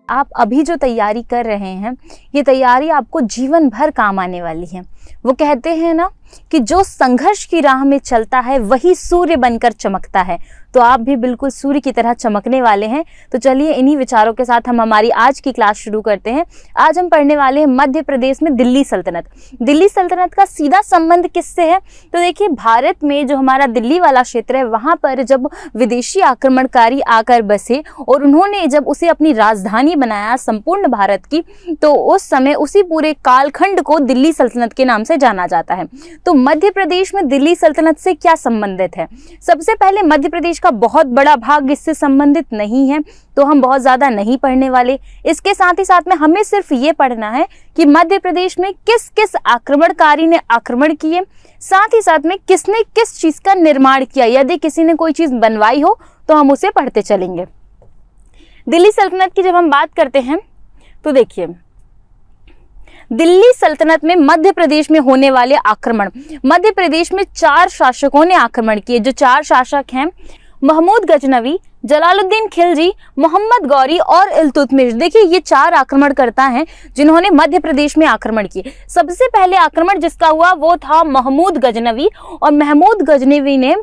आप अभी जो तैयारी कर रहे हैं, ये तैयारी आपको जीवन भर काम आने वाली है। वो कहते हैं ना कि जो संघर्ष की राह में चलता है वही सूर्य बनकर चमकता है। तो आप भी बिल्कुल सूर्य की तरह चमकने वाले हैं। तो चलिए इन्हीं विचारों के साथ हम हमारी आज की क्लास शुरू करते हैं। आज हम पढ़ने वाले हैं मध्य प्रदेश में दिल्ली सल्तनत। दिल्ली सल्तनत का सीधा संबंध किससे है? तो देखिए, भारत में जो हमारा दिल्ली वाला क्षेत्र है, वहाँ पर जब विदेशी आक्रमणकारी आकर बसे और उन्होंने जब उसे अपनी राजधानी बनाया संपूर्ण भारत की, तो उस समय उसी पूरे कालखंड को दिल्ली सल्तनत के नाम से जाना जाता है। तो मध्य प्रदेश में दिल्ली सल्तनत से क्या संबंधित है? सबसे पहले मध्य प्रदेश का बहुत बड़ा भाग इससे संबंधित नहीं है, तो हम बहुत ज्यादा नहीं पढ़ने वाले। इसके साथ ही साथ में हमें सिर्फ ये पढ़ना है कि मध्य प्रदेश में किस किस आक्रमणकारी ने आक्रमण किए, साथ ही साथ में किसने किस चीज का निर्माण किया। यदि किसी ने कोई चीज बनवाई हो तो हम उसे पढ़ते चलेंगे। दिल्ली सल्तनत की जब हम बात करते हैं तो देखिए, दिल्ली सल्तनत में मध्य प्रदेश में होने वाले आक्रमण, मध्य प्रदेश में 4 शासकों ने आक्रमण किए। जो 4 शासक हैं, महमूद गजनवी, जलालुद्दीन खिलजी, मोहम्मद गौरी और इल्तुतमिश। देखिए, ये 4 आक्रमणकर्ता हैं जिन्होंने मध्य प्रदेश में आक्रमण किए। सबसे पहले आक्रमण जिसका हुआ वो था महमूद गजनवी, और महमूद गजनवी ने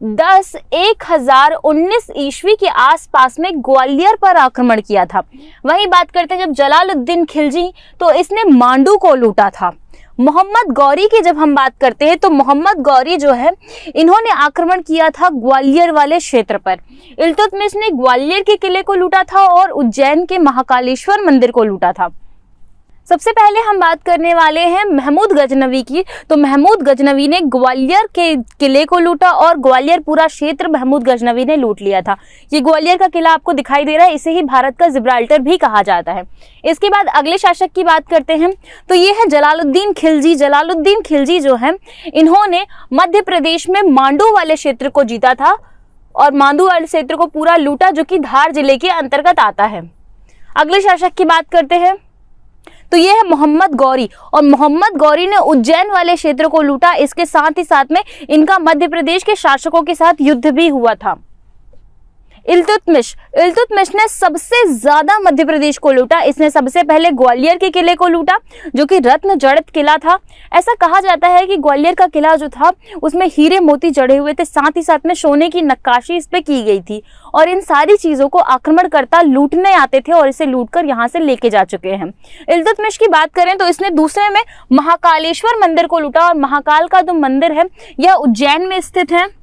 1019 ईस्वी के आसपास में ग्वालियर पर आक्रमण किया था। वहीं बात करते हैं जब जलालुद्दीन खिलजी, तो इसने मांडू को लूटा था। मोहम्मद गौरी की जब हम बात करते हैं तो मोहम्मद गौरी जो है, इन्होंने आक्रमण किया था ग्वालियर वाले क्षेत्र पर। इल्तुतमिश ने ग्वालियर के किले को लूटा था और उज्जैन के महाकालेश्वर मंदिर को लूटा था। सबसे पहले हम बात करने वाले हैं महमूद गजनवी की। तो महमूद गजनवी ने ग्वालियर के किले को लूटा और ग्वालियर पूरा क्षेत्र महमूद गजनवी ने लूट लिया था। ये ग्वालियर का किला आपको दिखाई दे रहा है, इसे ही भारत का जिब्राल्टर भी कहा जाता है। इसके बाद अगले शासक की बात करते हैं तो ये है जलालुद्दीन खिलजी। जलालुद्दीन खिलजी जो है, इन्होंने मध्य प्रदेश में मांडू वाले क्षेत्र को जीता था और मांडू वाले क्षेत्र को पूरा लूटा, जो कि धार जिले के अंतर्गत आता है। अगले शासक की बात करते हैं तो ये है मोहम्मद गौरी, और मोहम्मद गौरी ने उज्जैन वाले क्षेत्र को लूटा। इसके साथ ही साथ में इनका मध्य प्रदेश के शासकों के साथ युद्ध भी हुआ था। इल्तुतमिश ने सबसे ज्यादा मध्य प्रदेश को लूटा। इसने सबसे पहले ग्वालियर के किले को लूटा, जो कि रत्न जड़ित किला था। ऐसा कहा जाता है कि ग्वालियर का किला जो था उसमें हीरे मोती जड़े हुए थे, साथ ही साथ में सोने की नक्काशी इस पे की गई थी, और इन सारी चीजों को आक्रमणकर्ता लूटने आते थे और इसे लूटकर यहाँ से लेके जा चुके हैं। इल्तुतमिश की बात करें तो इसने दूसरे में महाकालेश्वर मंदिर को लूटा, और महाकाल का जो मंदिर है यह उज्जैन में स्थित है,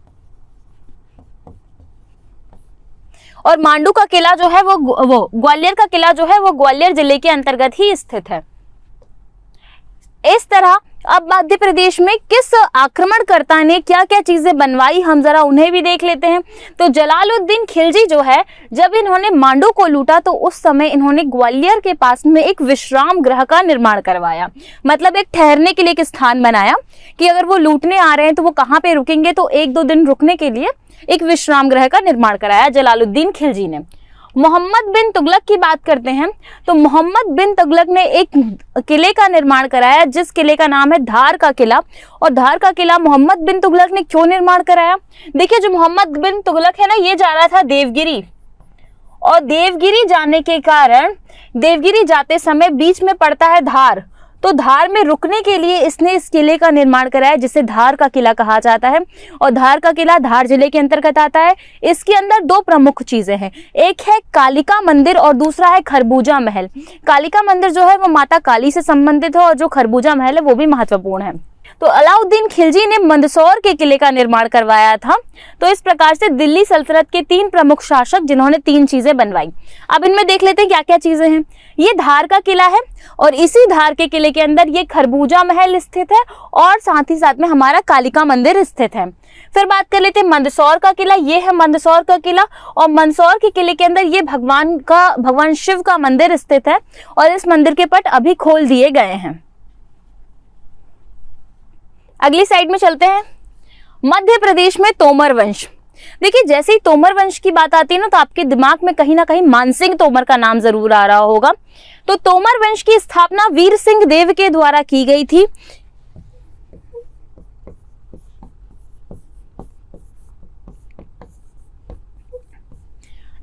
और मांडू का किला जो है वो ग्वालियर का किला जो है वो ग्वालियर जिले के अंतर्गत ही स्थित है। इस तरह अब मध्य प्रदेश में किस आक्रमणकर्ता ने क्या क्या चीजें बनवाई, हम जरा उन्हें भी देख लेते हैं। तो जलालुद्दीन खिलजी जो है, जब इन्होंने मांडू को लूटा तो उस समय इन्होंने ग्वालियर के पास में एक विश्राम गृह का निर्माण करवाया। मतलब एक ठहरने के लिए एक स्थान बनाया कि अगर वो लूटने आ रहे हैं तो वो कहाँ पे रुकेंगे, तो 1-2 दिन रुकने के लिए एक विश्राम गृह का निर्माण कराया जलालुद्दीन खिलजी ने। मोहम्मद बिन तुगलक की बात करते हैं तो मोहम्मद बिन तुगलक ने एक किले का निर्माण कराया, जिस किले का नाम है धार का किला। और धार का किला मोहम्मद बिन तुगलक ने क्यों निर्माण कराया? देखिए, जो मोहम्मद बिन तुगलक है ना, ये जा रहा था देवगिरी, और देवगिरी जाने के कारण देवगिरी जाते समय बीच में पड़ता है धार, तो धार में रुकने के लिए इसने इस किले का निर्माण कराया, जिसे धार का किला कहा जाता है। और धार का किला धार जिले के अंतर्गत आता है। इसके अंदर 2 प्रमुख चीजें हैं, एक है कालिका मंदिर और दूसरा है खरबूजा महल। कालिका मंदिर जो है वो माता काली से संबंधित है, और जो खरबूजा महल है वो भी महत्वपूर्ण है। तो अलाउद्दीन खिलजी ने मंदसौर के किले का निर्माण करवाया था। तो इस प्रकार से दिल्ली सल्तनत के 3 प्रमुख शासक जिन्होंने 3 चीजें बनवाई। अब इनमें देख लेते हैं क्या क्या चीजें हैं। ये धार का किला है, और इसी धार के किले के अंदर ये खरबूजा महल स्थित है, और साथ ही साथ में हमारा कालिका मंदिर स्थित है। फिर बात कर लेते हैं मंदसौर का किला। ये है मंदसौर का किला, और मंदसौर के किले के अंदर ये भगवान शिव का मंदिर स्थित है, और इस मंदिर के पट अभी खोल दिए गए हैं। अगली साइड में चलते हैं। मध्य प्रदेश में तोमर वंश। देखिए, जैसे ही तोमर वंश की बात आती है ना, तो आपके दिमाग में कहीं ना कहीं मानसिंह तोमर का नाम जरूर आ रहा होगा। तो तोमर वंश की स्थापना वीर सिंह देव के द्वारा की गई थी।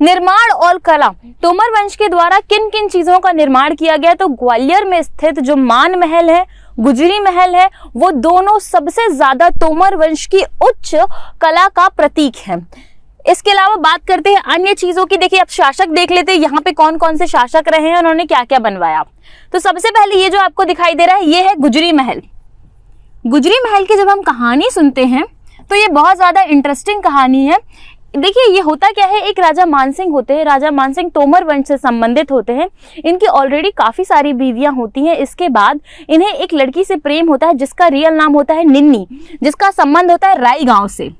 निर्माण और कला, तोमर वंश के द्वारा किन किन चीजों का निर्माण किया गया? तो ग्वालियर में स्थित जो मान महल है, गुजरी महल है, वो दोनों सबसे ज्यादा तोमर वंश की उच्च कला का प्रतीक है। इसके अलावा बात करते हैं अन्य चीजों की। देखिए अब शासक देख लेते हैं यहाँ पे कौन कौन से शासक रहे हैं, उन्होंने क्या क्या बनवाया। तो सबसे पहले ये जो आपको दिखाई दे रहा है, ये है गुजरी महल। गुजरी महल की जब हम कहानी सुनते हैं तो ये बहुत ज्यादा इंटरेस्टिंग कहानी है। देखिए ये होता क्या है, एक राजा मानसिंह होते हैं, राजा मानसिंह तोमर वंश से संबंधित होते हैं। इनकी ऑलरेडी काफी सारी बीवियां होती हैं। इसके बाद इन्हें एक लड़की से प्रेम होता है जिसका रियल नाम होता है निन्नी, जिसका संबंध होता है राई गांव से।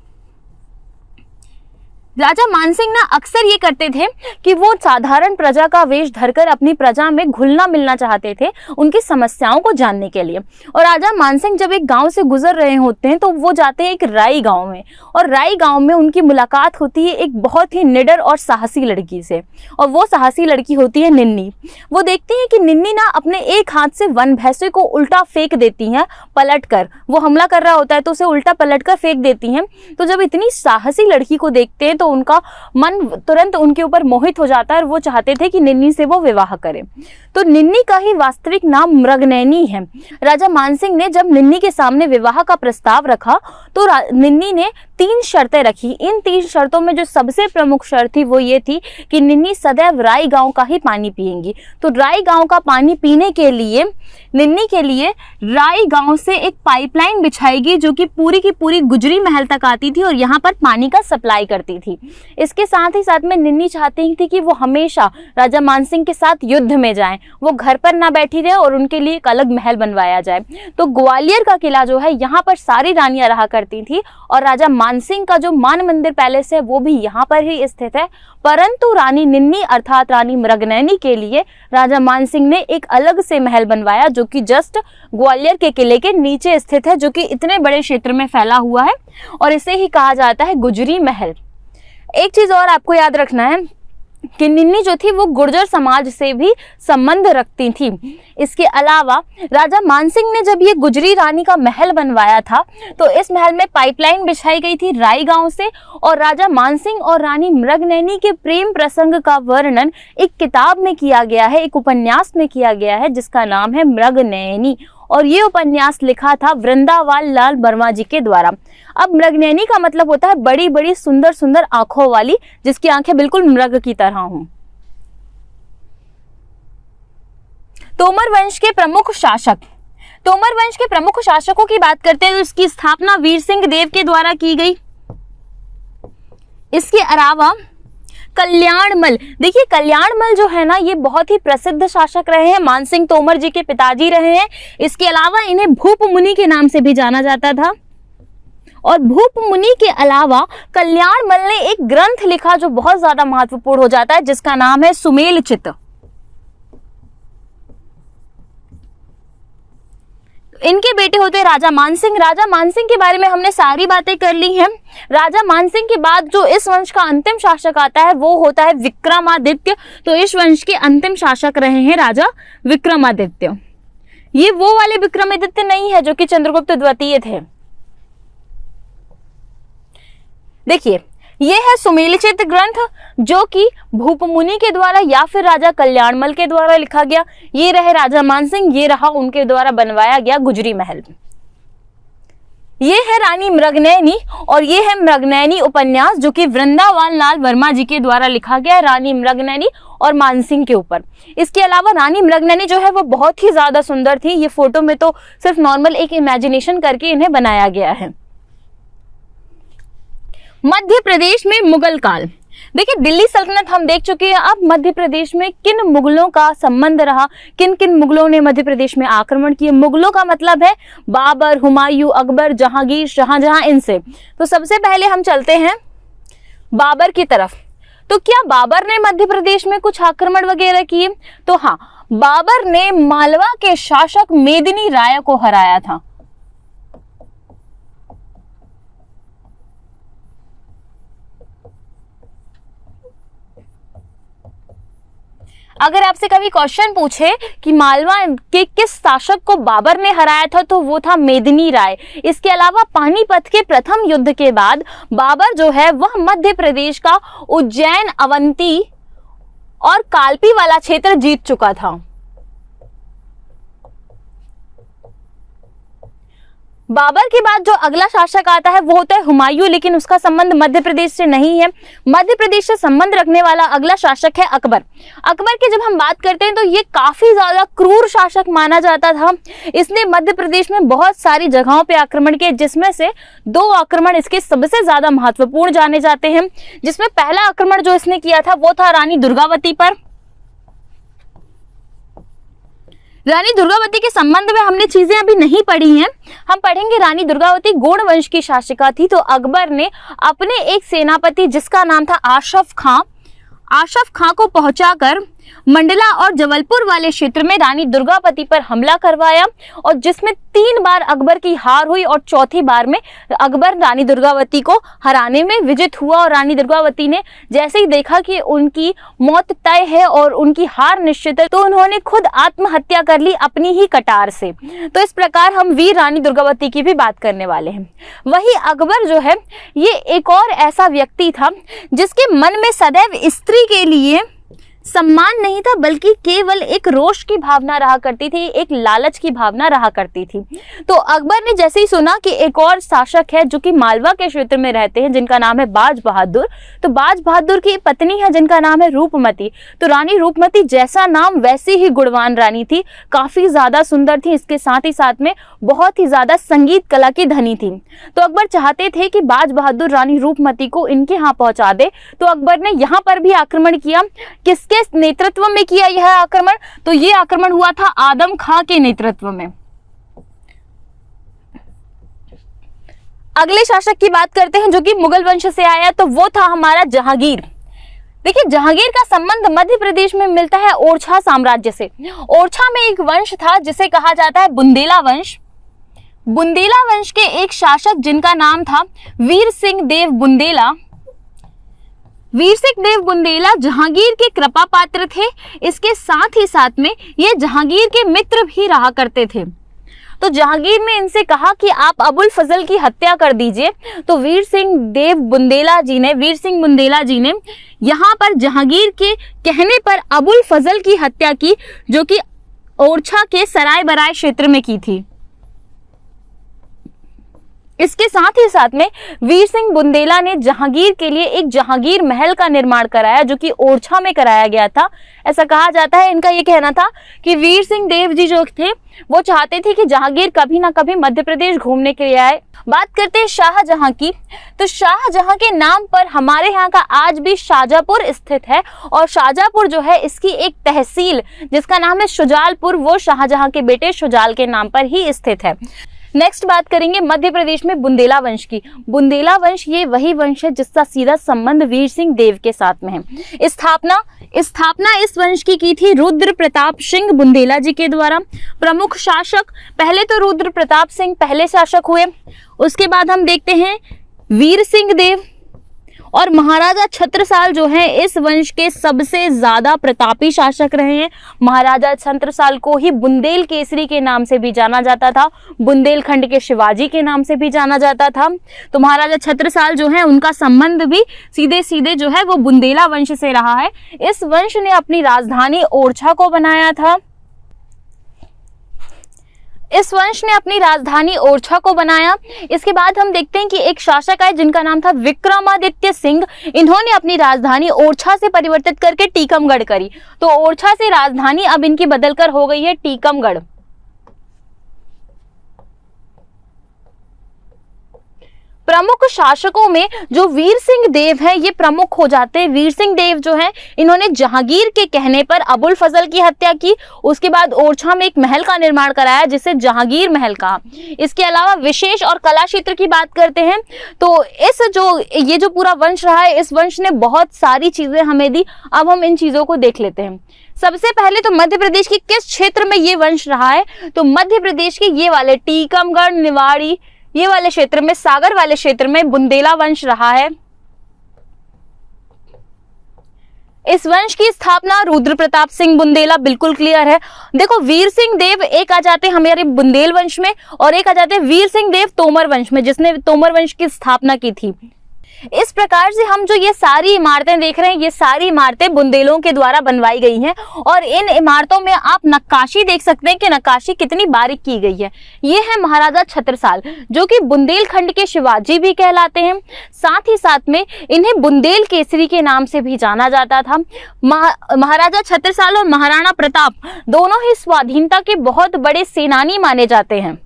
राजा मानसिंह ना अक्सर ये करते थे कि वो साधारण प्रजा का वेश धरकर अपनी प्रजा में घुलना मिलना चाहते थे, उनकी समस्याओं को जानने के लिए। और राजा मानसिंह जब एक गांव से गुजर रहे होते हैं तो वो जाते हैं एक राई गांव में, और राई गांव में उनकी मुलाकात होती है एक बहुत ही निडर और साहसी लड़की से, और वो साहसी लड़की होती है निन्नी। वो देखती है कि निन्नी ना अपने एक हाथ से वन भैंसे को उल्टा फेंक देती है, पलट कर। वो हमला कर रहा होता है तो उसे उल्टा पलट कर फेंक देती हैं। तो जब इतनी साहसी लड़की को देखते हैं तो उनका मन तुरंत उनके ऊपर मोहित हो जाता है और वो चाहते थे कि निन्नी से वो विवाह करें। तो निन्नी का ही वास्तविक नाम मृगनयनी है। राजा मानसिंह ने जब निन्नी के सामने विवाह का प्रस्ताव रखा तो निन्नी ने 3 शर्तें रखी। इन 3 शर्तों में जो सबसे प्रमुख शर्त थी वो ये थी कि निन्नी सदैव राई गांव का ही पानी पिएंगी। तो राई गांव का पानी पीने के लिए निन्नी के लिए राई गांव से एक पाइपलाइन बिछाएगी जो कि पूरी की पूरी गुजरी महल तक आती थी और यहाँ पर पानी का सप्लाई करती थी। इसके साथ ही साथ में निन्नी चाहती थी कि वो हमेशा राजा मानसिंह के साथ युद्ध में जाएं, वो घर पर ना बैठी रहे और उनके लिए एक अलग महल बनवाया जाए। तो ग्वालियर का किला जो है यहाँ पर सारी रानियां रहा करती थी और राजा मानसिंह का जो मान मंदिर पैलेस है वो भी यहाँ पर ही स्थित है। परंतु रानी निन्नी अर्थात रानी मृगनयनी के लिए राजा मानसिंह ने एक अलग से महल बनवाया जो कि जस्ट ग्वालियर के किले के नीचे स्थित है, जो कि इतने बड़े क्षेत्र में फैला हुआ है और इसे ही कहा जाता है गुजरी महल। एक चीज और आपको याद रखना है कि निन्नी जो थी वो गुर्जर समाज से भी संबंध रखती थी। इसके अलावा राजा मानसिंह ने जब ये गुजरी रानी का महल बनवाया था तो इस महल में पाइपलाइन बिछाई गई थी राई गांव से, और राजा मानसिंह और रानी मृगनयनी के प्रेम प्रसंग का वर्णन एक किताब में किया गया है, एक उपन्यास में किया गया है जिसका नाम है मृगनयनी, और ये उपन्यास लिखा था वृंदावन लाल वर्मा जी के द्वारा। अब मृगनयनी का मतलब होता है बड़ी बड़ी सुंदर सुंदर आंखों वाली, जिसकी आंखें बिल्कुल मृग की तरह हों। तोमर वंश के प्रमुख शासक, तोमर वंश के प्रमुख शासकों की बात करते हैं तो इसकी स्थापना वीर सिंह देव के द्वारा की गई। इसके अलावा कल्याणमल, देखिए कल्याणमल जो है ना ये बहुत ही प्रसिद्ध शासक रहे हैं, मानसिंह तोमर जी के पिताजी रहे हैं। इसके अलावा इन्हें भूप मुनि के नाम से भी जाना जाता था। और भूप मुनि के अलावा कल्याणमल ने एक ग्रंथ लिखा जो बहुत ज्यादा महत्वपूर्ण हो जाता है जिसका नाम है सुमेलचित। इनके बेटे होते हैं राजा मानसिंह। राजा मानसिंह के बारे में हमने सारी बातें कर ली हैं। राजा मानसिंह के बाद जो इस वंश का अंतिम शासक आता है वो होता है विक्रमादित्य। तो इस वंश के अंतिम शासक रहे हैं राजा विक्रमादित्य। ये वो वाले विक्रमादित्य नहीं है जो कि चंद्रगुप्त द्वितीय थे। देखिए ये है सुमेलचित ग्रंथ जो कि भूप मुनि के द्वारा या फिर राजा कल्याणमल के द्वारा लिखा गया। ये रहे राजा मानसिंह, ये रहा उनके द्वारा बनवाया गया गुजरी महल। ये है रानी मृगनयनी और ये है मृगनयनी उपन्यास जो कि वृंदावन लाल वर्मा जी के द्वारा लिखा गया है, रानी मृगनयनी और मानसिंह के ऊपर। इसके अलावा रानी मृगनयनी जो है वो बहुत ही ज्यादा सुंदर थी। ये फोटो में तो सिर्फ नॉर्मल एक इमेजिनेशन करके इन्हें बनाया गया है। मध्य प्रदेश में मुगल काल, देखिए दिल्ली सल्तनत हम देख चुके हैं। अब मध्य प्रदेश में किन मुगलों का संबंध रहा, किन किन मुगलों ने मध्य प्रदेश में आक्रमण किए। मुगलों का मतलब है बाबर, हुमायूं, अकबर, जहांगीर, शाहजहां, इनसे। तो सबसे पहले हम चलते हैं बाबर की तरफ। तो क्या बाबर ने मध्य प्रदेश में कुछ आक्रमण वगैरह किए? तो हाँ, बाबर ने मालवा के शासक मेदिनी राय को हराया था। अगर आपसे कभी क्वेश्चन पूछे कि मालवा के किस शासक को बाबर ने हराया था, तो वो था मेदिनी राय। इसके अलावा पानीपत के प्रथम युद्ध के बाद बाबर जो है वह मध्य प्रदेश का उज्जैन, अवंती और कालपी वाला क्षेत्र जीत चुका था। बाबर के बाद जो अगला शासक आता है वो होता है हुमायूं, लेकिन उसका संबंध मध्य प्रदेश से नहीं है। मध्य प्रदेश से संबंध रखने वाला अगला शासक है अकबर। अकबर की जब हम बात करते हैं तो ये काफी ज्यादा क्रूर शासक माना जाता था। इसने मध्य प्रदेश में बहुत सारी जगहों पे आक्रमण किए, जिसमें से 2 आक्रमण इसके सबसे ज्यादा महत्वपूर्ण जाने जाते हैं। जिसमें पहला आक्रमण जो इसने किया था वो था रानी दुर्गावती पर। रानी दुर्गावती के संबंध में हमने चीजें अभी नहीं पढ़ी हैं, हम पढ़ेंगे। रानी दुर्गावती गोंड वंश की शासिका थी। तो अकबर ने अपने एक सेनापति जिसका नाम था आशफ खां को पहुंचाकर मंडला और जबलपुर वाले क्षेत्र में रानी दुर्गावती पर हमला करवाया, और जिसमें 3 बार अकबर की हार हुई और चौथी बार में अकबर रानी दुर्गावती को हराने में विजित हुआ। और रानी दुर्गावती ने जैसे ही देखा कि उनकी मौत तय है और उनकी हार निश्चित है, तो उन्होंने खुद आत्महत्या कर ली अपनी ही कटार से। तो इस प्रकार हम वीर रानी दुर्गावती की भी बात करने वाले हैं। वही अकबर जो है ये एक और ऐसा व्यक्ति था जिसके मन में सदैव स्त्री के लिए सम्मान नहीं था, बल्कि केवल एक रोष की भावना रहा करती थी, एक लालच की भावना रहा करती थी। तो अकबर ने जैसे ही सुना कि एक और शासक है जो कि मालवा के क्षेत्र में रहते हैं, जिनका नाम है बाज बहादुर, तो बाज बहादुर की पत्नी है जिनका नाम है रूपमती। तो रानी रूपमती जैसा नाम वैसी ही गुणवान रानी थी, काफी ज्यादा सुंदर थी, इसके साथ ही साथ में बहुत ही ज्यादा संगीत कला की धनी थी। तो अकबर चाहते थे कि बाज बहादुर रानी रूपमती को इनके यहाँ पहुंचा दे। तो अकबर ने यहाँ पर भी आक्रमण किया। किसके नेतृत्व में किया यह आक्रमण? तो यह आक्रमण हुआ था आदम खां के नेतृत्व में। अगले शासक की बात करते हैं जो कि मुगल वंश से आया, तो वो था हमारा जहांगीर। देखिए, जहांगीर का संबंध मध्य प्रदेश में मिलता है ओरछा साम्राज्य से। ओरछा में एक वंश था जिसे कहा जाता है बुंदेला वंश। बुंदेला वंश के एक शासक जिनका नाम था वीर सिंह देव बुंदेला। वीर सिंह देव बुंदेला जहांगीर के कृपा पात्र थे। इसके साथ ही साथ में ये जहांगीर के मित्र भी रहा करते थे। तो जहांगीर ने इनसे कहा कि आप अबुल फजल की हत्या कर दीजिए। तो वीर सिंह बुंदेला जी ने यहाँ पर जहांगीर के कहने पर अबुल फजल की हत्या की, जो कि ओरछा के सराय बराय क्षेत्र में की थी। इसके साथ ही साथ में वीर सिंह बुंदेला ने जहांगीर के लिए एक जहांगीर महल का निर्माण कराया, जो कि ओरछा में कराया गया था। ऐसा कहा जाता है, इनका ये कहना था कि वीर सिंह देव जी जो थे वो चाहते थे कि जहांगीर कभी ना कभी मध्य प्रदेश घूमने के लिए आए। बात करते हैं शाहजहां की। तो शाहजहां के नाम पर हमारे यहाँ का आज भी शाजापुर स्थित है, और शाजापुर जो है इसकी एक तहसील जिसका नाम है शुजालपुर, वो शाहजहां के बेटे शुजाल के नाम पर ही स्थित है। नेक्स्ट बात करेंगे मध्य प्रदेश में बुंदेला वंश की। बुंदेला वंश ये वही वंश है जिसका सीधा संबंध वीर सिंह देव के साथ में है। स्थापना इस वंश की थी रुद्र प्रताप सिंह बुंदेला जी के द्वारा। प्रमुख शासक पहले तो रुद्र प्रताप सिंह पहले शासक हुए, उसके बाद हम देखते हैं वीर सिंह देव और महाराजा छत्रसाल जो हैं इस वंश के सबसे ज्यादा प्रतापी शासक रहे हैं। महाराजा छत्रसाल को ही बुंदेल केसरी के नाम से भी जाना जाता था, बुंदेलखंड के शिवाजी के नाम से भी जाना जाता था। तो महाराजा छत्रसाल जो है उनका संबंध भी सीधे सीधे जो है वो बुंदेला वंश से रहा है। इस वंश ने अपनी राजधानी ओरछा को बनाया था। इस वंश ने अपनी राजधानी ओरछा को बनाया। इसके बाद हम देखते हैं कि एक शासक आए जिनका नाम था विक्रमादित्य सिंह। इन्होंने अपनी राजधानी ओरछा से परिवर्तित करके टीकमगढ़ करी। तो ओरछा से राजधानी अब इनकी बदलकर हो गई है टीकमगढ़। प्रमुख शासकों में जो वीर सिंह देव है ये प्रमुख हो जाते हैं। वीर सिंह देव जो है इन्होंने जहांगीर के कहने पर अबुल फजल की हत्या की। उसके बाद ओरछा में एक महल का निर्माण कराया जिसे जहांगीर महल कहा। इसके अलावा विशेष और कला क्षेत्र की बात करते हैं तो ये जो पूरा वंश रहा है, इस वंश ने बहुत सारी चीजें हमें दी। अब हम इन चीजों को देख लेते हैं। सबसे पहले तो मध्य प्रदेश के किस क्षेत्र में ये वंश रहा है, तो मध्य प्रदेश के ये वाले टीकमगढ़, निवाड़ी, ये वाले क्षेत्र में, सागर वाले क्षेत्र में बुंदेला वंश रहा है। इस वंश की स्थापना रुद्र प्रताप सिंह बुंदेला, बिल्कुल क्लियर है। देखो वीर सिंह देव एक आ जाते हैं हमारे बुंदेल वंश में और एक आ जाते हैं वीर सिंह देव तोमर वंश में, जिसने तोमर वंश की स्थापना की थी। इस प्रकार से हम जो ये सारी इमारतें देख रहे हैं, ये सारी इमारतें बुंदेलों के द्वारा बनवाई गई हैं और इन इमारतों में आप नक्काशी देख सकते हैं कि नक्काशी कितनी बारीक की गई है। ये है महाराजा छत्रसाल, जो कि बुंदेलखंड के शिवाजी भी कहलाते हैं। साथ ही साथ में इन्हें बुंदेल केसरी के नाम से भी जाना जाता था। महाराजा छत्रसाल और महाराणा प्रताप दोनों ही स्वाधीनता के बहुत बड़े सेनानी माने जाते हैं।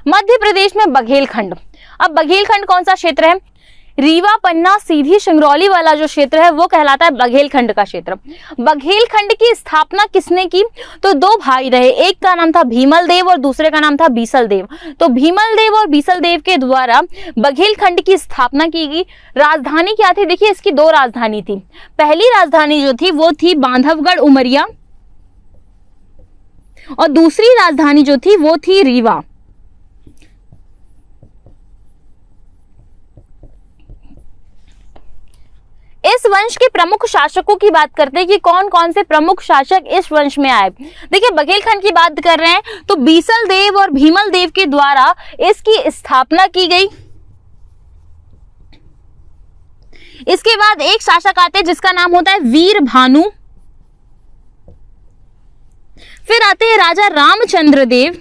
मध्य प्रदेश में बघेलखंड, अब बघेलखंड कौन सा क्षेत्र है? रीवा, पन्ना, सीधी, सिंगरौली वाला जो क्षेत्र है वो कहलाता है बघेलखंड का क्षेत्र। बघेलखंड की स्थापना किसने की? तो दो भाई रहे, एक का नाम था भीमल देव और दूसरे का नाम था बीसल देव। तो भीमल देव और बीसल देव के द्वारा बघेलखंड की स्थापना की गई। राजधानी क्या थी? देखिए इसकी दो राजधानी थी। पहली राजधानी जो थी वो थी बांधवगढ़ उमरिया और दूसरी राजधानी जो थी वो थी रीवा। इस वंश के प्रमुख शासकों की बात करते हैं कि कौन कौन से प्रमुख शासक इस वंश में आए। देखिए बघेलखंड की बात कर रहे हैं तो बीसल देव और भीमल देव के द्वारा इसकी स्थापना की गई। इसके बाद एक शासक आते हैं जिसका नाम होता है वीर भानु। फिर आते हैं राजा रामचंद्र देव,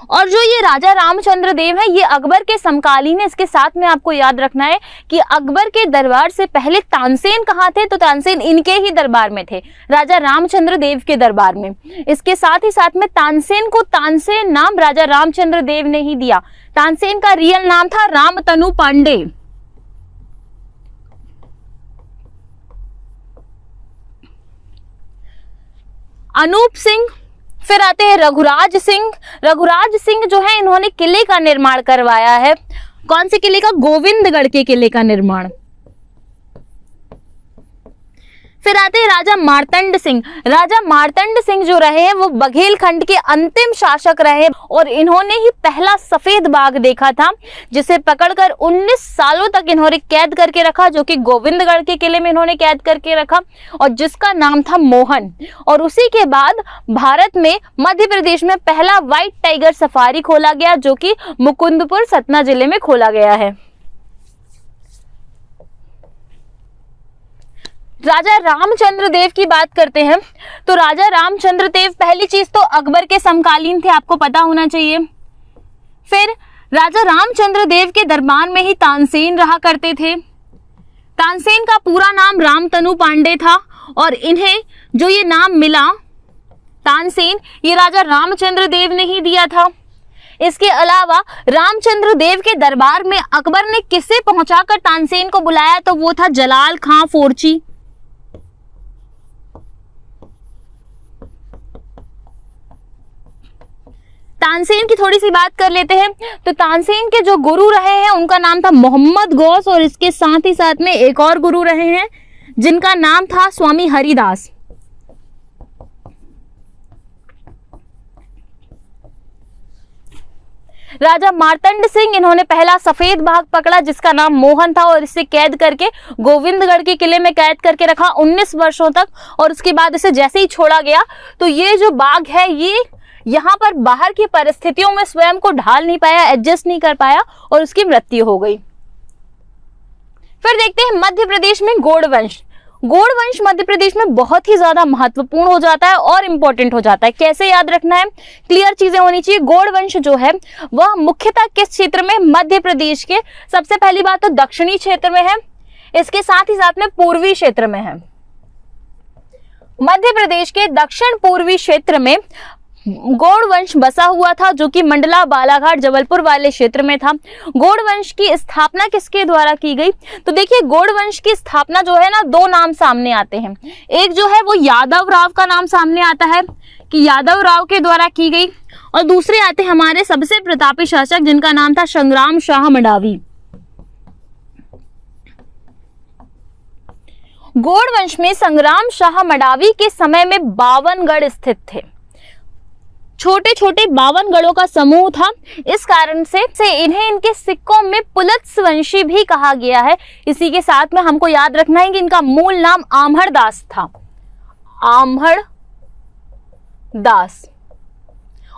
और जो ये राजा रामचंद्र देव है ये अकबर के समकालीन है। इसके साथ में आपको याद रखना है कि अकबर के दरबार से पहले तानसेन कहाँ थे? तो तानसेन इनके ही दरबार में थे, राजा रामचंद्र देव के दरबार में। इसके साथ ही साथ में तानसेन को तानसेन नाम राजा रामचंद्र देव ने ही दिया। तानसेन का रियल नाम था रामतनु पांडे। अनूप सिंह, फिर आते हैं रघुराज सिंह। रघुराज सिंह जो है इन्होंने किले का निर्माण करवाया है। कौन से किले का? गोविंदगढ़ के किले का निर्माण। फिर आते हैं राजा मार्तंड सिंह। राजा मार्तंड सिंह जो रहे हैं वो बघेलखंड के अंतिम शासक रहे और इन्होंने ही पहला सफेद बाघ देखा था, जिसे पकड़कर 19 सालों तक इन्होंने कैद करके रखा, जो कि गोविंदगढ़ के किले में इन्होंने कैद करके रखा और जिसका नाम था मोहन। और उसी के बाद भारत में मध्य प्रदेश में पहला व्हाइट टाइगर सफारी खोला गया, जो कि मुकुंदपुर सतना जिले में खोला गया है। राजा रामचंद्र देव की बात करते हैं तो राजा रामचंद्र देव पहली चीज तो अकबर के समकालीन थे, आपको पता होना चाहिए। फिर राजा रामचंद्र देव के दरबार में ही तानसेन रहा करते थे। तानसेन का पूरा नाम रामतनु पांडे था और इन्हें जो ये नाम मिला तानसेन, ये राजा रामचंद्र देव ने ही दिया था। इसके अलावा रामचंद्र देव के दरबार में अकबर ने किसे पहुंचाकर तानसेन को बुलाया? तो वो था जलाल खां फोरची। तानसेन की थोड़ी सी बात कर लेते हैं तो तानसेन के जो गुरु रहे हैं उनका नाम था मोहम्मद गौस और इसके साथ ही साथ में एक और गुरु रहे हैं जिनका नाम था स्वामी हरिदास। राजा मार्तंड सिंह इन्होंने पहला सफेद बाघ पकड़ा जिसका नाम मोहन था और इसे कैद करके गोविंदगढ़ के किले में कैद करके रखा 19 वर्षों तक और उसके बाद इसे जैसे ही छोड़ा गया तो ये जो बाघ है ये यहाँ पर बाहर की परिस्थितियों में स्वयं को ढाल नहीं पाया, एडजस्ट नहीं कर पाया और उसकी मृत्यु हो गई। फिर देखते हैं मध्य प्रदेश में गौड़ वंश। गौड़ वंश मध्य प्रदेश में बहुत ही ज्यादा महत्वपूर्ण हो जाता है और इंपॉर्टेंट हो जाता है। कैसे याद रखना है? क्लियर चीजें होनी चाहिए। गौड़ वंश जो है वह मुख्यतः किस क्षेत्र में? मध्य प्रदेश के सबसे पहली बात तो दक्षिणी क्षेत्र में है, इसके साथ ही साथ में पूर्वी क्षेत्र में है। मध्य प्रदेश के दक्षिण पूर्वी क्षेत्र में गौड़ वंश बसा हुआ था जो कि मंडला, बालाघाट, जबलपुर वाले क्षेत्र में था। गौड़ वंश की स्थापना किसके द्वारा की गई? तो देखिए गौड़ वंश की स्थापना जो है ना, दो नाम सामने आते हैं। एक जो है वो यादव राव का नाम सामने आता है कि यादव राव के द्वारा की गई और दूसरे आते हैं हमारे सबसे प्रतापी शासक जिनका नाम था संग्राम शाह मंडावी। गौड़ वंश में संग्राम शाह मंडावी के समय में 52 गढ़ स्थित थे। छोटे छोटे 52 गढ़ों का समूह था। इस कारण से इन्हें इनके सिक्कों में पुलत्सवंशी भी कहा गया है। इसी के साथ में हमको याद रखना है कि इनका मूल नाम आम्हड़ दास था, आम्हड़ दास,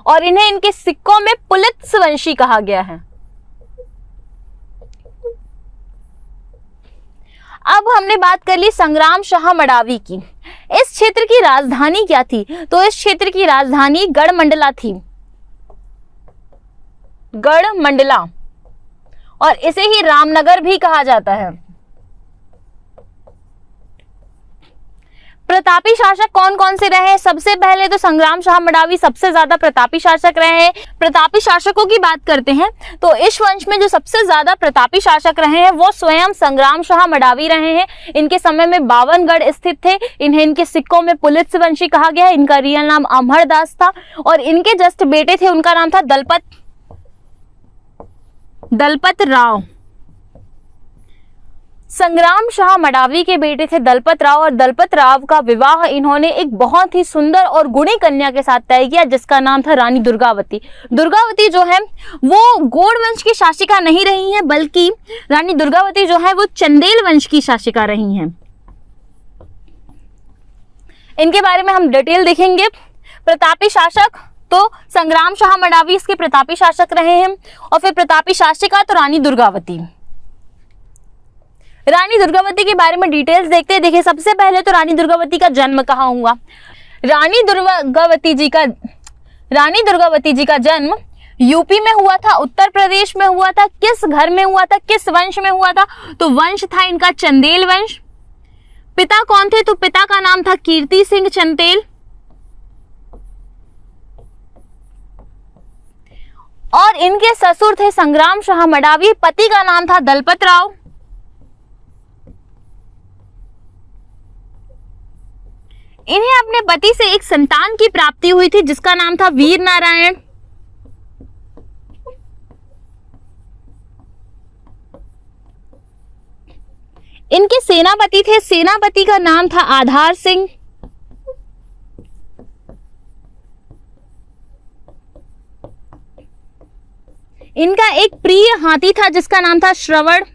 और इन्हें इनके सिक्कों में पुलत्सवंशी कहा गया है। अब हमने बात कर ली संग्राम शाह मडावी की। इस क्षेत्र की राजधानी क्या थी? तो इस क्षेत्र की राजधानी गढ़मंडला थी, गढ़मंडला, और इसे ही रामनगर भी कहा जाता है। प्रतापी शासक कौन कौन से रहे? सबसे पहले तो संग्राम शाह मडावी सबसे ज्यादा प्रतापी शासक रहे हैं। प्रतापी शासकों की बात करते हैं तो इस वंश में जो सबसे ज्यादा प्रतापी शासक रहे हैं वो स्वयं संग्राम शाह मडावी रहे हैं। इनके समय में 52 गढ़ स्थित थे। इन्हें इनके सिक्कों में पुलत्सवंशी कहा गया है। इनका रियल नाम आम्हड़ दास था और इनके जस्ट बेटे थे, उनका नाम था दलपत राव। संग्राम शाह मडावी के बेटे थे दलपत राव, और दलपत राव का विवाह इन्होंने एक बहुत ही सुंदर और गुणी कन्या के साथ तय किया जिसका नाम था रानी दुर्गावती। दुर्गावती जो है वो गौड़ वंश की शासिका नहीं रही हैं, बल्कि रानी दुर्गावती जो है वो चंदेल वंश की शासिका रही हैं। इनके बारे में हम डिटेल देखेंगे। प्रतापी शासक तो संग्राम शाह मडावी इसके प्रतापी शासक रहे हैं, और फिर प्रतापी शासिका तो रानी दुर्गावती। रानी दुर्गावती के बारे में डिटेल्स देखते हैं। देखिए, सबसे पहले तो रानी दुर्गावती का जन्म कहाँ हुआ? रानी दुर्गावती जी का जन्म यूपी में हुआ था, उत्तर प्रदेश में हुआ था। किस घर में हुआ था, किस वंश में हुआ था? तो वंश था इनका चंदेल वंश। पिता कौन थे? तो पिता का नाम था कीर्ति सिंह चंदेल, और इनके ससुर थे संग्राम शाह मडावी। पति का नाम था दलपत राव। इन्हें अपने पति से एक संतान की प्राप्ति हुई थी जिसका नाम था वीर नारायण। इनके सेनापति थे, सेनापति का नाम था आधार सिंह। इनका एक प्रिय हाथी था जिसका नाम था श्रवण।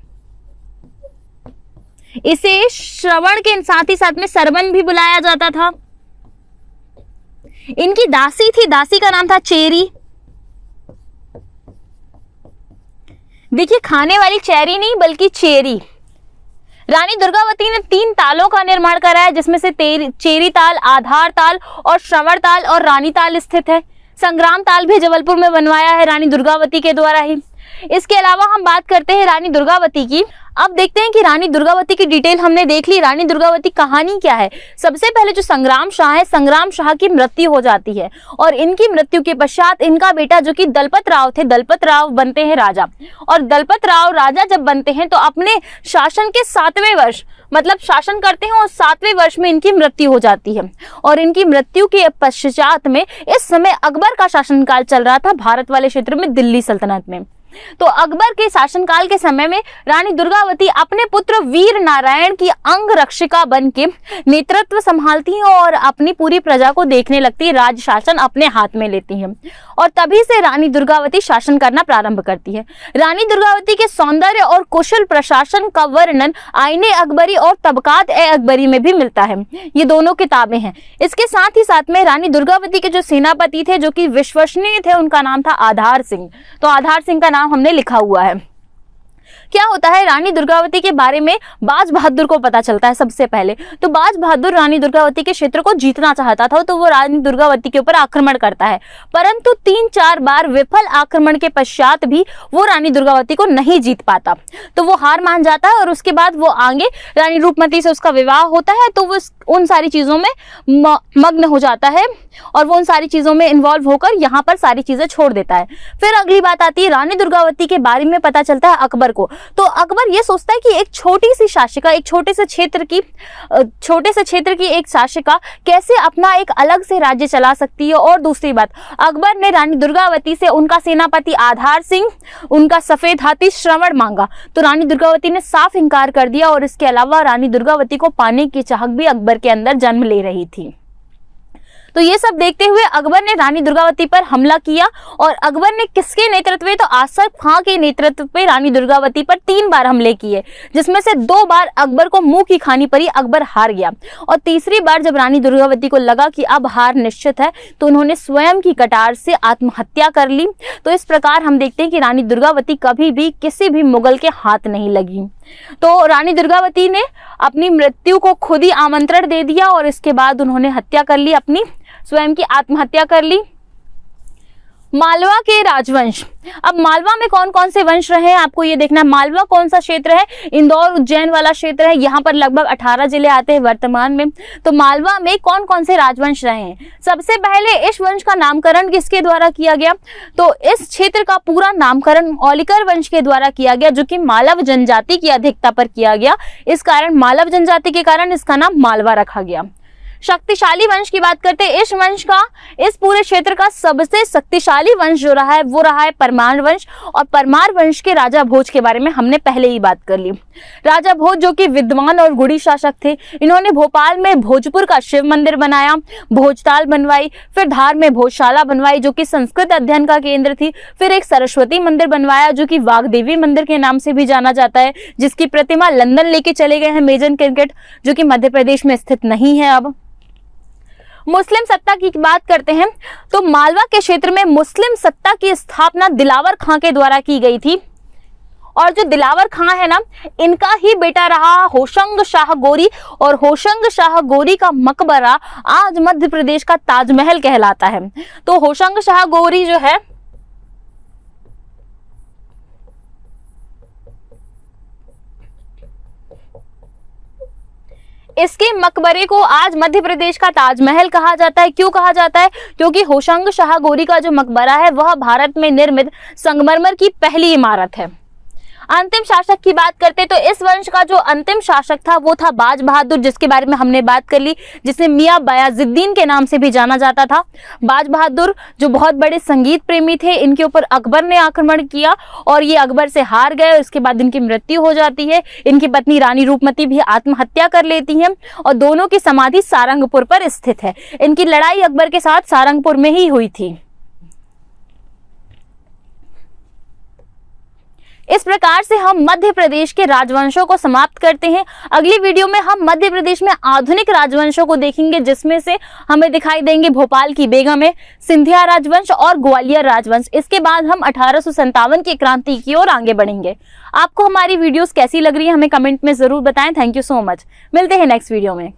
इसे श्रवण के साथ ही साथ में सरवन भी बुलाया जाता था। इनकी दासी थी, दासी का नाम था चेरी। देखिए, खाने वाली चेरी नहीं बल्कि चेरी। रानी दुर्गावती ने 3 तालों का निर्माण कराया जिसमें से चेरी ताल, आधार ताल और श्रवण ताल और रानी ताल स्थित है। संग्राम ताल भी जबलपुर में बनवाया है रानी दुर्गावती के द्वारा ही। इसके अलावा हम बात करते हैं रानी दुर्गावती की। अब देखते हैं कि रानी दुर्गावती की डिटेल हमने देख ली। रानी दुर्गावती कहानी क्या है? सबसे पहले जो संग्राम शाह है, संग्राम शाह की मृत्यु हो जाती है और इनकी मृत्यु के पश्चात इनका बेटा जो कि दलपत राव थे, दलपत राव बनते हैं राजा। और दलपत राव राजा जब बनते हैं तो अपने शासन के 7वें वर्ष, मतलब शासन करते हैं और 7वें वर्ष में इनकी मृत्यु हो जाती है। और इनकी मृत्यु के पश्चात में इस समय अकबर का शासनकाल चल रहा था भारत वाले क्षेत्र में, दिल्ली सल्तनत में। तो अकबर के शासनकाल के समय में रानी दुर्गावती अपने पुत्र वीर नारायण की अंग रक्षिका बन के नेतृत्व संभालती हैं और अपनी पूरी प्रजा को देखने लगती है, राज शासन अपने हाथ में लेती हैं। और तभी से रानी दुर्गावती शासन करना प्रारंभ करती है। रानी दुर्गावती के सौंदर्य और कुशल प्रशासन का वर्णन आईने अकबरी और तबकात ए अकबरी में भी मिलता है। ये दोनों किताबें हैं। इसके साथ ही साथ में रानी दुर्गावती के जो सेनापति थे जो कि विश्वसनीय थे, उनका नाम था आधार सिंह। तो आधार सिंह का नाम हमने लिखा हुआ है। क्या होता है, रानी दुर्गावती के बारे में बाज बहादुर को पता चलता है। सबसे पहले तो बाज बहादुर रानी दुर्गावती के क्षेत्र को जीतना चाहता था, तो वो रानी दुर्गावती के ऊपर आक्रमण करता है, परंतु 3-4 बार विफल आक्रमण के पश्चात भी वो रानी दुर्गावती को नहीं जीत पाता, तो वो हार मान जाता है। और उसके बाद वो आगे रानी रूपमती से उसका विवाह होता है, तो वो उन सारी चीजों में मग्न हो जाता है और वो उन सारी चीजों में इन्वॉल्व होकर यहाँ पर सारी चीजें छोड़ देता है। फिर अगली बात आती है, रानी दुर्गावती के बारे में पता चलता है अकबर को। तो अकबर ये सोचता है कि एक छोटी सी शासिका, एक छोटे से क्षेत्र की एक शासिका कैसे अपना एक अलग से राज्य चला सकती है। और दूसरी बात, अकबर ने रानी दुर्गावती से उनका सेनापति आधार सिंह, उनका सफेद हाथी श्रवण मांगा, तो रानी दुर्गावती ने साफ इनकार कर दिया। और इसके अलावा रानी दुर्गावती को पाने की चाहत भी अकबर के अंदर जन्म ले रही थी। तो ये सब देखते हुए अकबर ने रानी दुर्गावती पर हमला किया और अकबर ने किसके नेतृत्व में, तो आसफ खां के नेतृत्व में रानी दुर्गावती पर 3 बार हमले किए, जिसमें से 2 बार अकबर को मुंह की खानी पड़ी, अकबर हार गया। और तीसरी बार जब रानी दुर्गावती को लगा कि अब हार निश्चित है तो उन्होंने स्वयं की कटार से आत्महत्या कर ली। तो इस प्रकार हम देखते हैं कि रानी दुर्गावती कभी भी किसी भी मुगल के हाथ नहीं लगी। तो रानी दुर्गावती ने अपनी मृत्यु को खुद ही आमंत्रण दे दिया और इसके बाद उन्होंने हत्या कर ली, अपनी स्वयं की आत्महत्या कर ली। मालवा के राजवंश। अब मालवा में कौन कौन से वंश रहे हैं आपको ये देखना है। मालवा कौन सा क्षेत्र है, इंदौर उज्जैन वाला क्षेत्र है। यहाँ पर लगभग 18 जिले आते हैं वर्तमान में। तो मालवा में कौन कौन से राजवंश रहे हैं। सबसे पहले इस वंश का नामकरण किसके द्वारा किया गया, तो इस क्षेत्र का पूरा नामकरण औलिकर वंश के द्वारा किया गया, जो कि मालव जनजाति की अधिकता पर किया गया। इस कारण मालव जनजाति के कारण इसका नाम मालवा रखा गया। शक्तिशाली वंश की बात करते हैं, इस वंश का, इस पूरे क्षेत्र का सबसे शक्तिशाली वंश जो रहा है वो रहा है परमार वंश। और परमार वंश के राजा भोज के बारे में हमने पहले ही बात कर ली। राजा भोज जो कि विद्वान और गुणी शासक थे, इन्होंने भोपाल में भोजपुर का शिव मंदिर बनाया, भोजताल बनवाई, फिर धार में भोजशाला बनवाई जो कि संस्कृत अध्ययन का केंद्र थी, फिर एक सरस्वती मंदिर बनवाया जो कि वाग्देवी मंदिर के नाम से भी जाना जाता है, जिसकी प्रतिमा लंदन लेके चले गए हैं मेजर क्रिकेट, जो कि मध्य प्रदेश में स्थित नहीं है। अब मुस्लिम सत्ता की बात करते हैं तो मालवा के क्षेत्र में मुस्लिम सत्ता की स्थापना दिलावर खां के द्वारा की गई थी। और जो दिलावर खां है ना, इनका ही बेटा रहा होशंग शाह गोरी, और होशंग शाह गोरी का मकबरा आज मध्य प्रदेश का ताजमहल कहलाता है। तो होशंग शाह गोरी जो है इसके मकबरे को आज मध्य प्रदेश का ताजमहल कहा जाता है। क्यों कहा जाता है, क्योंकि होशंग शाह गोरी का जो मकबरा है वह भारत में निर्मित संगमरमर की पहली इमारत है। अंतिम शासक की बात करते तो इस वंश का जो अंतिम शासक था वो था बाज बहादुर, जिसके बारे में हमने बात कर ली, जिसे मियां बयाजुद्दीन के नाम से भी जाना जाता था। बाज बहादुर जो बहुत बड़े संगीत प्रेमी थे, इनके ऊपर अकबर ने आक्रमण किया और ये अकबर से हार गए। उसके बाद इनकी मृत्यु हो जाती है। इनकी पत्नी रानी रूपमती भी आत्महत्या कर लेती हैं और दोनों की समाधि सारंगपुर पर स्थित है। इनकी लड़ाई अकबर के साथ सारंगपुर में ही हुई थी। इस प्रकार से हम मध्य प्रदेश के राजवंशों को समाप्त करते हैं। अगली वीडियो में हम मध्य प्रदेश में आधुनिक राजवंशों को देखेंगे, जिसमें से हमें दिखाई देंगे भोपाल की बेगम, सिंधिया राजवंश और ग्वालियर राजवंश। इसके बाद हम 1857 की क्रांति की ओर आगे बढ़ेंगे। आपको हमारी वीडियोस कैसी लग रही है हमें कमेंट में जरूर बताएं। Thank you so much. मिलते हैं नेक्स्ट वीडियो में।